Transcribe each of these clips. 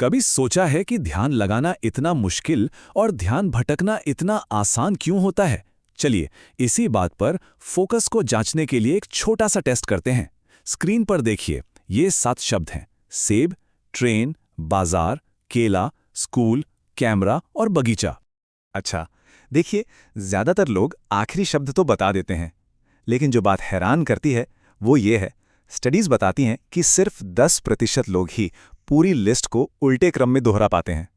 कभी सोचा है कि ध्यान लगाना इतना मुश्किल और ध्यान भटकना इतना आसान क्यों होता है? चलिए, इसी बात पर फोकस को जांचने के लिए एक छोटा सा टेस्ट करते हैं। स्क्रीन पर देखिए, ये 7 शब्द हैं: सेब, ट्रेन, बाजार, केला, स्कूल, कैमरा और बगीचा। अच्छा, देखिए, ज्यादातर लोग आखिरी शब्द तो बता देते हैं, लेकिन जो बात हैरान करती है वो ये है, स्टडीज बताती हैं कि सिर्फ 10% लोग ही पूरी लिस्ट को उल्टे क्रम में दोहरा पाते हैं।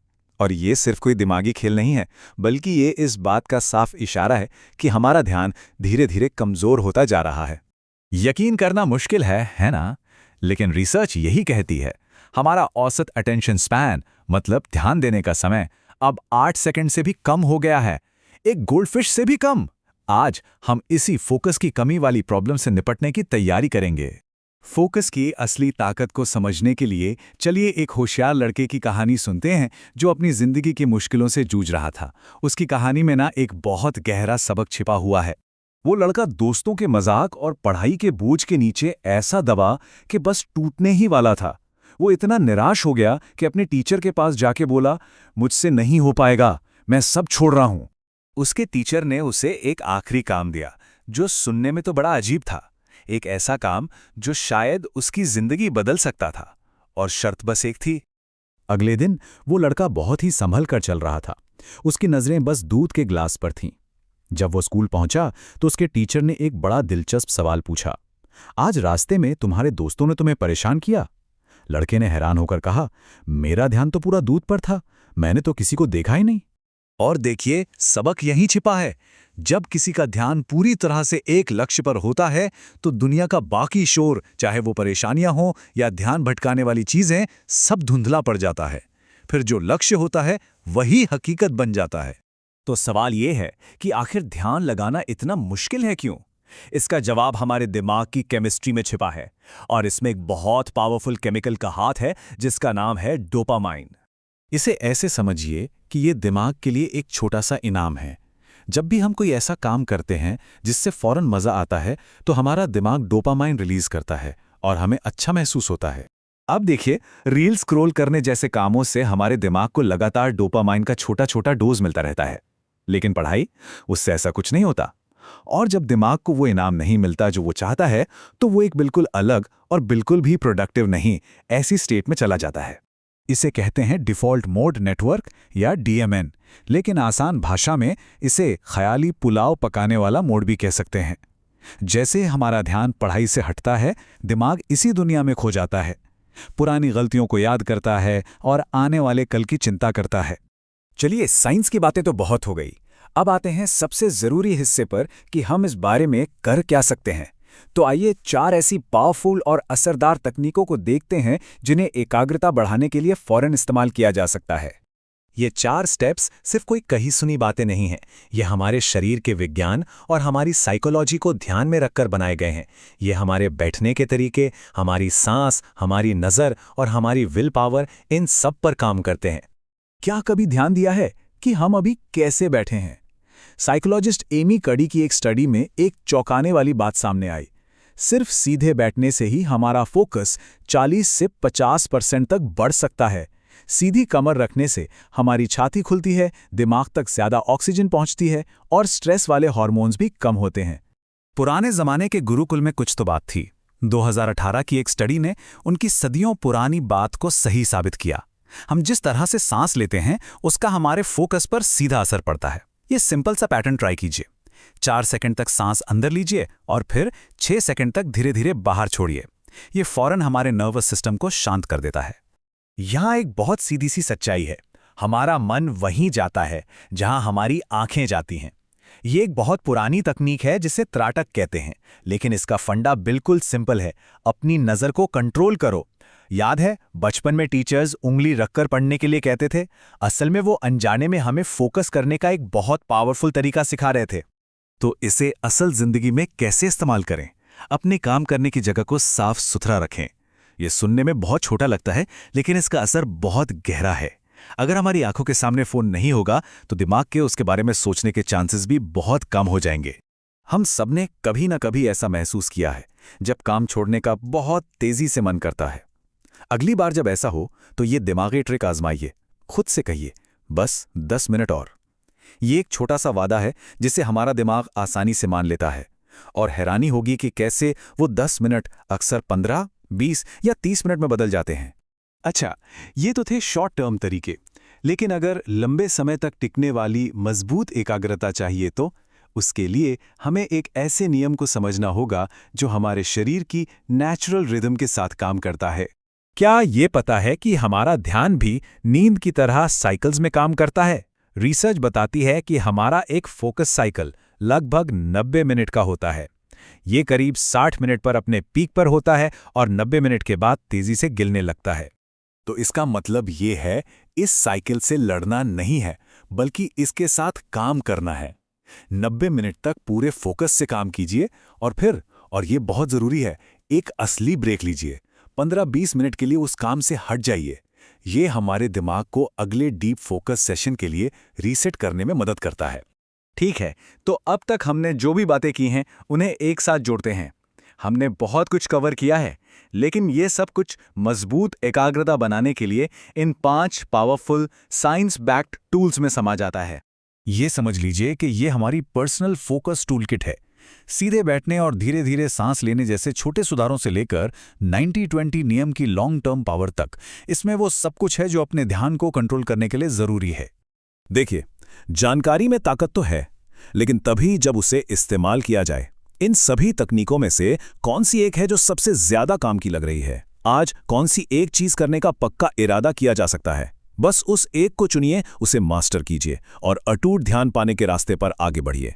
और ये सिर्फ कोई दिमागी खेल नहीं है, बल्कि ये इस बात का साफ इशारा है कि हमारा ध्यान धीरे धीरे कमजोर होता जा रहा है। यकीन करना मुश्किल है ना? लेकिन रिसर्च यही कहती है। हमारा औसत अटेंशन स्पैन, मतलब ध्यान देने का समय, अब 8 सेकंड से भी कम हो गया है। एक गोल्डफिश से भी कम। आज हम इसी फोकस की कमी वाली प्रॉब्लम से निपटने की तैयारी करेंगे। फोकस की असली ताकत को समझने के लिए चलिए एक होशियार लड़के की कहानी सुनते हैं जो अपनी जिंदगी की मुश्किलों से जूझ रहा था। उसकी कहानी में ना एक बहुत गहरा सबक छिपा हुआ है। वो लड़का दोस्तों के मजाक और पढ़ाई के बोझ के नीचे ऐसा दबा कि बस टूटने ही वाला था। वो इतना निराश हो गया कि अपने टीचर के पास जाके बोला, मुझसे नहीं हो पाएगा, मैं सब छोड़ रहा हूं। उसके टीचर ने उसे एक आखिरी काम दिया जो सुनने में तो बड़ा अजीब था। एक ऐसा काम जो शायद उसकी जिंदगी बदल सकता था, और शर्त बस एक थी। अगले दिन वो लड़का बहुत ही संभल कर चल रहा था। उसकी नजरें बस दूध के ग्लास पर थीं। जब वो स्कूल पहुंचा तो उसके टीचर ने एक बड़ा दिलचस्प सवाल पूछा, आज रास्ते में तुम्हारे दोस्तों ने तुम्हें परेशान किया? लड़के ने हैरान होकर कहा, मेरा ध्यान तो पूरा दूध पर था, मैंने तो किसी को देखा ही नहीं। और देखिए, सबक यहीं छिपा है। जब किसी का ध्यान पूरी तरह से एक लक्ष्य पर होता है तो दुनिया का बाकी शोर, चाहे वो परेशानियां हों या ध्यान भटकाने वाली चीजें, सब धुंधला पड़ जाता है। फिर जो लक्ष्य होता है वही हकीकत बन जाता है। तो सवाल ये है कि आखिर ध्यान लगाना इतना मुश्किल है क्यों? इसका जवाब हमारे दिमाग की केमिस्ट्री में छिपा है, और इसमें एक बहुत पावरफुल केमिकल का हाथ है जिसका नाम है डोपामाइन। इसे ऐसे समझिए कि ये दिमाग के लिए एक छोटा सा इनाम है। जब भी हम कोई ऐसा काम करते हैं जिससे फौरन मजा आता है तो हमारा दिमाग डोपामाइन रिलीज करता है और हमें अच्छा महसूस होता है। अब देखिए, रील स्क्रॉल करने जैसे कामों से हमारे दिमाग को लगातार डोपामाइन का छोटा छोटा डोज मिलता रहता है, लेकिन पढ़ाई, उससे ऐसा कुछ नहीं होता। और जब दिमाग को वो इनाम नहीं मिलता जो वो चाहता है, तो वो एक बिल्कुल अलग और बिल्कुल भी प्रोडक्टिव नहीं ऐसी स्टेट में चला जाता है। इसे कहते हैं डिफ़ॉल्ट मोड नेटवर्क या डीएमएन, लेकिन आसान भाषा में इसे ख्याली पुलाव पकाने वाला मोड भी कह सकते हैं। जैसे हमारा ध्यान पढ़ाई से हटता है, दिमाग इसी दुनिया में खो जाता है, पुरानी गलतियों को याद करता है और आने वाले कल की चिंता करता है। चलिए, साइंस की बातें तो बहुत हो गई। अब आते हैं सबसे जरूरी हिस्से पर कि हम इस बारे में कर क्या सकते हैं। तो आइए 4 ऐसी पावरफुल और असरदार तकनीकों को देखते हैं जिन्हें एकाग्रता बढ़ाने के लिए फौरन इस्तेमाल किया जा सकता है। ये 4 स्टेप्स सिर्फ कोई कही सुनी बातें नहीं हैं। ये हमारे शरीर के विज्ञान और हमारी साइकोलॉजी को ध्यान में रखकर बनाए गए हैं। ये हमारे बैठने के तरीके, हमारी सांस, हमारी नज़र और हमारी विल पावर, इन सब पर काम करते हैं। क्या कभी ध्यान दिया है कि हम अभी कैसे बैठे हैं? साइकोलॉजिस्ट एमी कडी की एक स्टडी में एक चौंकाने वाली बात सामने आई। सिर्फ सीधे बैठने से ही हमारा फोकस 40 से 50% तक बढ़ सकता है। सीधी कमर रखने से हमारी छाती खुलती है, दिमाग तक ज्यादा ऑक्सीजन पहुंचती है और स्ट्रेस वाले हार्मोन्स भी कम होते हैं। पुराने जमाने के गुरुकुल में कुछ तो बात थी। 2018 की एक स्टडी ने उनकी सदियों पुरानी बात को सही साबित किया। हम जिस तरह से सांस लेते हैं उसका हमारे फोकस पर सीधा असर पड़ता है। ये सिंपल सा पैटर्न ट्राई कीजिए। 4 सेकंड तक सांस अंदर लीजिए और फिर 6 सेकंड तक धीरे धीरे बाहर छोड़िए। ये फौरन हमारे नर्वस सिस्टम को शांत कर देता है। यहाँ एक बहुत सीधी सी सच्चाई है, हमारा मन वहीं जाता है जहां हमारी आंखें जाती हैं। ये एक बहुत पुरानी तकनीक है जिसे त्राटक कहते हैं, लेकिन इसका फंडा बिल्कुल सिंपल है। अपनी नज़र को कंट्रोल करो। याद है, बचपन में टीचर्स उंगली रखकर पढ़ने के लिए कहते थे। असल में वो अनजाने में हमें फोकस करने का एक बहुत पावरफुल तरीका सिखा रहे थे। तो इसे असल जिंदगी में कैसे इस्तेमाल करें? अपने काम करने की जगह को साफ सुथरा रखें। यह सुनने में बहुत छोटा लगता है, लेकिन इसका असर बहुत गहरा है। अगर हमारी आंखों के सामने फोन नहीं होगा तो दिमाग के उसके बारे में सोचने के चांसेस भी बहुत कम हो जाएंगे। हम सबने कभी ना कभी ऐसा महसूस किया है जब काम छोड़ने का बहुत तेजी से मन करता है। अगली बार जब ऐसा हो तो ये दिमागी ट्रिक आजमाइए। खुद से कहिए, बस 10 मिनट और। ये एक छोटा सा वादा है जिसे हमारा दिमाग आसानी से मान लेता है, और हैरानी होगी कि कैसे वो 10 मिनट अक्सर 15, 20 या 30 मिनट में बदल जाते हैं। अच्छा, ये तो थे शॉर्ट टर्म तरीके, लेकिन अगर लंबे समय तक टिकने वाली मजबूत एकाग्रता चाहिए तो उसके लिए हमें एक ऐसे नियम को समझना होगा जो हमारे शरीर की नेचुरल रिदम के साथ काम करता है। क्या ये पता है कि हमारा ध्यान भी नींद की तरह साइकिल्स में काम करता है? रिसर्च बताती है कि हमारा एक फोकस साइकिल लगभग 90 मिनट का होता है। ये करीब 60 मिनट पर अपने पीक पर होता है और 90 मिनट के बाद तेजी से गिरने लगता है। तो इसका मतलब ये है, इस साइकिल से लड़ना नहीं है, बल्कि इसके साथ काम करना है। 90 मिनट तक पूरे फोकस से काम कीजिए और फिर, और ये बहुत ज़रूरी है, एक असली ब्रेक लीजिए। 15-20 मिनट के लिए उस काम से हट जाइए। ये हमारे दिमाग को अगले डीप फोकस सेशन के लिए रीसेट करने में मदद करता है। ठीक है, तो अब तक हमने जो भी बातें की हैं उन्हें एक साथ जोड़ते हैं। हमने बहुत कुछ कवर किया है, लेकिन ये सब कुछ मजबूत एकाग्रता बनाने के लिए इन 5 पावरफुल साइंस बैक्ड टूल्स में समा जाता है। ये समझ लीजिए कि ये हमारी पर्सनल फोकस टूलकिट है। सीधे बैठने और धीरे धीरे सांस लेने जैसे छोटे सुधारों से लेकर 90-20 नियम की लॉन्ग टर्म पावर तक, इसमें वो सब कुछ है जो अपने ध्यान को कंट्रोल करने के लिए जरूरी है। देखिए, जानकारी में ताकत तो है, लेकिन तभी जब उसे इस्तेमाल किया जाए। इन सभी तकनीकों में से कौन सी एक है जो सबसे ज्यादा काम की लग रही है? आज कौन सी एक चीज करने का पक्का इरादा किया जा सकता है? बस उस एक को चुनिए, उसे मास्टर कीजिए और अटूट ध्यान पाने के रास्ते पर आगे बढ़िए।